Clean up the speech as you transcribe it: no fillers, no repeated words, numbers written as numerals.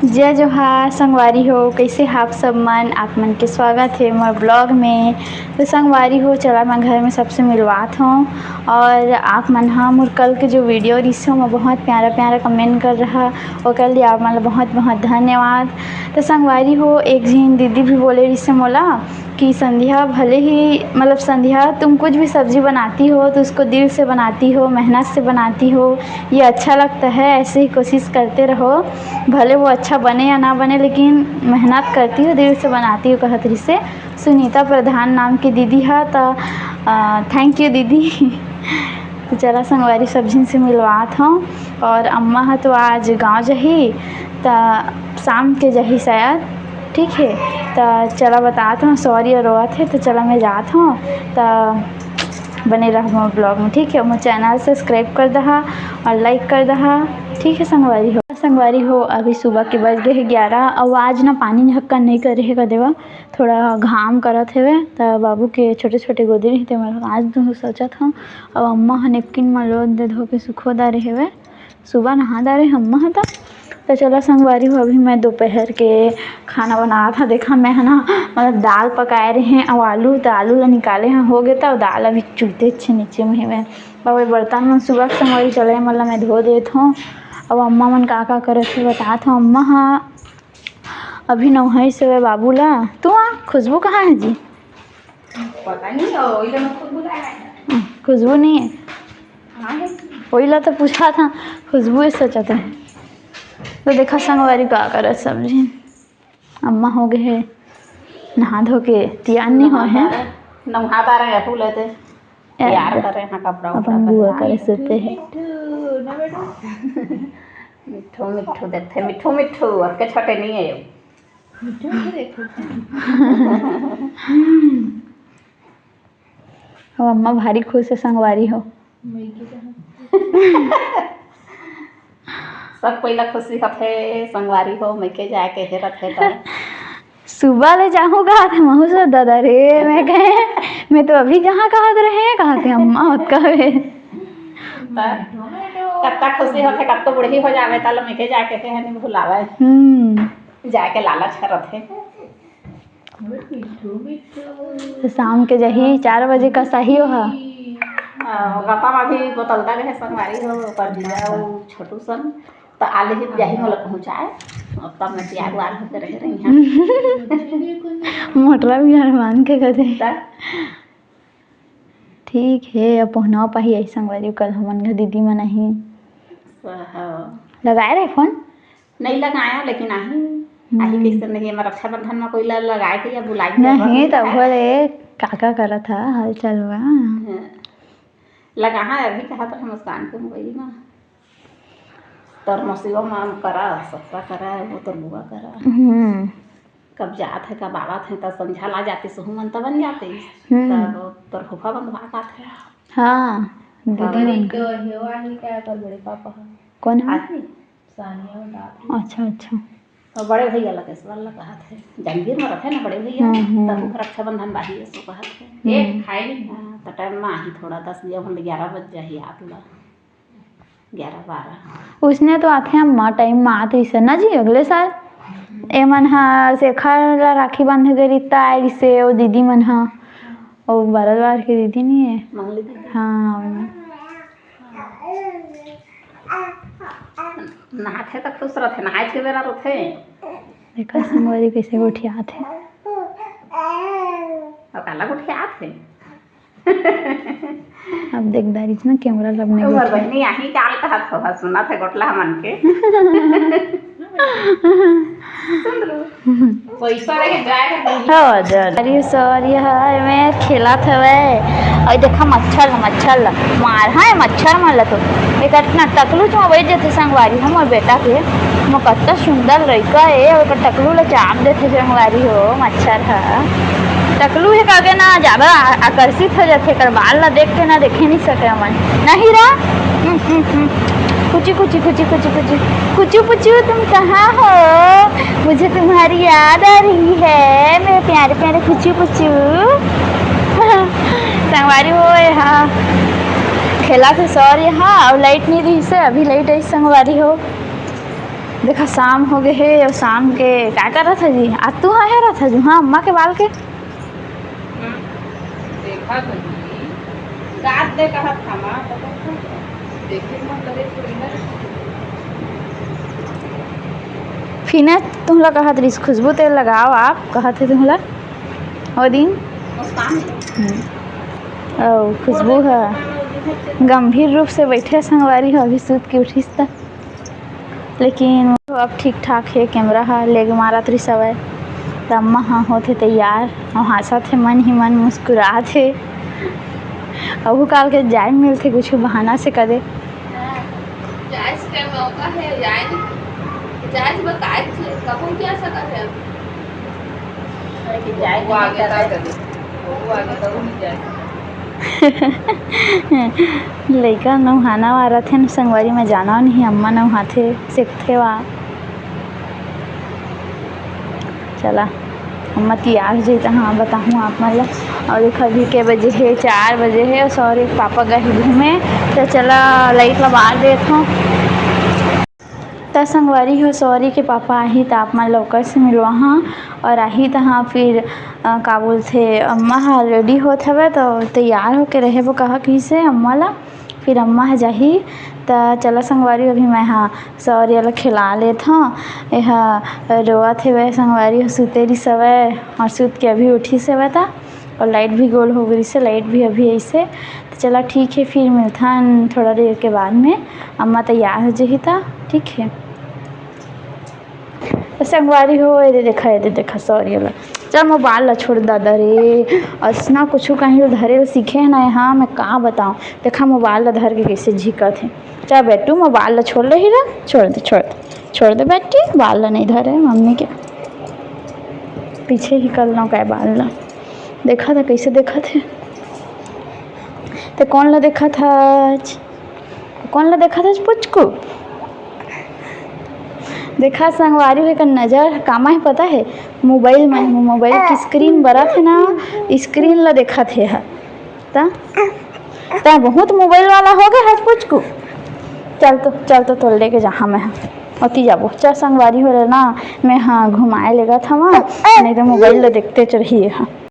जय जोहार संगवारी हो, कैसे आप सब मन आप मन के स्वागत है मोर ब्लॉग में। तो संगवारी हो चला मैं घर में सबसे मिलवात हूँ और आप मन हाँ मोर कल के जो वीडियो रिस मैं बहुत प्यारा प्यारा कमेंट कर रहा और कल दिया आप मन बहुत बहुत धन्यवाद। तो संगवारी हो एक झीन दीदी भी बोले रिस मोला कि संध्या भले ही मतलब संध्या तुम कुछ भी सब्ज़ी बनाती हो तो उसको दिल से बनाती हो, मेहनत से बनाती हो, ये अच्छा लगता है। ऐसे ही कोशिश करते रहो, भले वो अच्छा बने या ना बने लेकिन मेहनत करती हो, दिल से बनाती हो। कहत रही से सुनीता प्रधान नाम की दीदी है। तो थैंक यू दीदी। तो चला संगवारी सब्जी से मिलवात हूँ और अम्मा है तो आज गांव जही तो शाम के जही शायद, ठीक है। तो चला बताता हूँ, सॉरी और रोआ थे तो चला मैं जात हूँ। तो बने रहो ब्लॉग में, ठीक है। मैं चैनल सब्सक्राइब कर दहा और लाइक कर दहा, ठीक है। संगवारी हो अभी सुबह के बज गए 11 और आज ना पानी झक्कन नहीं करे है देवा, थोड़ा घाम करत हेवे। तो बाबू के छोटे छोटे गोदी रहते मैं आज तो सोचा था। और अम्मा नेपकिन में लो दे धो के सुखो दारे हेवे, सुबह नहा दारे अम्मा था। तो चलो संगवारी हो अभी मैं दोपहर के खाना बना था। देखा मैं है ना मतलब दाल पकाए रहे हैं और आलू, तो आलू ला निकाले हैं हो गया था और दाल अभी चूते अच्छे नीचे में है। बाबा बर्तन में सुबह संगवारी चले मतलब मैं धो देता हूँ। अब अम्मा मन का करे थे बता था। अम्मा हाँ अभी नौहाई से बाबू ला तू खुशबू कहाँ है जी? पता नहीं, खुशबू नहीं है, वही ला तो पूछा था, खुशबू सोचा था। तो देखा संगवारी का कर सब्जी अम्मा हो गए है नहा धो के तैयार नहीं हो है, नहाता रहे फूल लेते तैयार कर रहे हैं कपड़ा अपन बुआ करे सोते है। मिठू मिठू देखते मिठू मिठू अब के छोटे नहीं है अब अम्मा भारी खुश है संगवारी हो। सब पहला खुशी होते संगवारी हो मैं के जाके हेरत है तो सुबह ले जाऊँगा था महू से दादा रे मैं कहे मैं तो अभी जहाँ कहा थे अम्मा होत कहे कत्ता खुशी होते कब तो बूढ़ी हो जावे तल मैं के जाके के नहीं भुलावे जाके लालच करत है। तो शाम के जही 4 बजे का सही हो गपा में भी बोतलता रहे संगवारी हो पर दिया छोटू सन तो आले ही जाही मतलब पहुँचाए अब तब मैं तैयार वार होकर रह रही हैं मोटरा भी हनुमान के कहते ठीक है। अब पहुना पाही ऐसा संगवारी कल हमन घर दीदी में नहीं लगाए रहे फोन नहीं लगाया लेकिन आही कैसे नहीं है रक्षाबंधन में कोई लगाए थे या बुलाई नहीं तब बोले काका करा था हाल चाल हुआ लगा अभी कहा था मुस्कान के मोबाइल में तोर मसीबा में करा सबका करा वो तोर बुआ करा कब जात है कब आवत है तब संझा ला जाती सुहू मन तो बन जाते तब तोर फूफा बंधवा का थे। हाँ दीदी तो हेवा ही क्या कर बड़े पापा कौन है सानिया बता अच्छा अच्छा और बड़े भैया लगे सवाल कहा थे जंगीर में रखे ना बड़े भैया तब रक्षाबंधन बाही सो कहा थे एक खाई तो टाइम में ही थोड़ा 10 बजे 11 बज जाही आप ला 11-12 उसने तो आते अम्मा टाइम में आते से ना जी अगले साल ए मन हाँ शेखर ला राखी बांधे गई ताई से वो दीदी मन हाँ वो बरदवार की दीदी नहीं है मंगली दीदी हाँ नहाते तो खुश रहते नहाए के बेरा रहते देखा संगवारी कैसे उठियात है और काला उठियात है अब देखदारी ना कैमरा लगने उमर बहनी यही काल कहा था सुना था गोटला मन के अरे सॉरी है मैं खेला था वे और देखा मच्छर मार हाँ मच्छर मार तो एक टकलू जो वही देते संगवारी हम और बेटा के मैं कत्ता सुंदर लड़का है और टकलू ला चाप देते संगवारी हो मच्छर है टकलू है कागे ना ज़्यादा आकर्षित हो जाते कर बाल ला देख के ना देखे नहीं सके मन नहीं रहा कुची कुची कुची कुची कुची कुचू पुचू तुम कहाँ हो मुझे तुम्हारी याद आ रही है मेरे प्यारे प्यारे कुचू पुचू संगवारी हो हाँ खेला थे सर यहाँ और लाइट नहीं रही से अभी लाइट आई संगवारी हो देखा शाम हो गए है और शाम के क्या कर रहा था जी? आज तू हाँ है रहा था जो हाँ अम्मा के बाल के देखा तो जी गात दे कहा था माँ देखे मन लगे थोड़ी ना फिर तुम लोग कहा था खुशबू तेल लगाओ आप कहा थे तुम लोग वो दिन खुशबू है गंभीर रूप से बैठे संगवारी हो अभी सूत के उठीस था लेकिन अब ठीक ठाक है कैमरा है लेग मारा तो सवय तो अम्मा हाँ होते तैयार और हंसा थे मन ही मन मुस्कुरा थे अब काल के जाए मिलते कुछ बहाना से करे मौका है जायज बताए कबूल क्या सका है कि जाए वो आगे का कर वो आगे कबूल नहीं जाए लड़का नौहाना वाला थे न संगवारी में जाना नहीं अम्मा नौहाथे सीखते वहाँ चला अम्मा तैयार हो जाता हाँ बताऊँ आप मतलब और देखो अभी के बजे है 4 बजे है और सॉरी पापा गए घूमे तो चला लाइट लगा देता त संगवारी हो सॉरी के पापा आही तो आप मन लौकर से मिलवा हाँ और आही तो हाँ फिर का बोलते अम्मा हाँ रेडी होत हवे तो तैयार होके रहे वो कहा कि से अम्मा ला फिर अम्मा है जाही तो चला संगवारी अभी मैं हाँ सॉरी वाला खिला लेत हाँ यह रोआ थे वह संगवारी हो सुतेरी सवय और सूत के अभी उठी से वह था और लाइट भी गोल हो गई से लाइट भी अभी ऐसे तो चला ठीक है फिर मिलता थोड़ा देर के बाद में अम्मा तैयार हो जाही था ठीक है संगवारी हो ये देखा सॉरी वाला चल मोबाइल ला छोड़ दादा रे असना कुछ कहीं धरे सीखे है ना हाँ मैं कहाँ बताऊँ देखा मोबाइल ला धर के कैसे झिकत है चल बेटू मोबाइल ला छोड़ रही रहा छोड़ दे बेटी बाल ला नहीं धरे मम्मी के पीछे ही कर लो क्या बाल ला देखा था कैसे देखा थे तो कौन ला देखा था पुचकू देखा संगवारी है का नज़र कामा है पता है मोबाइल में मोबाइल की स्क्रीन बड़ा थे ना स्क्रीन ला देखा थे है ता बहुत मोबाइल वाला हो गया हज पुचकू चल तो लेके जहाँ मैं अति जाबो चल संगवारी हो रहा ना मैं हाँ घुमाए लेगा था वहाँ नहीं तो मोबाइल ला देखते चढ़िए हाँ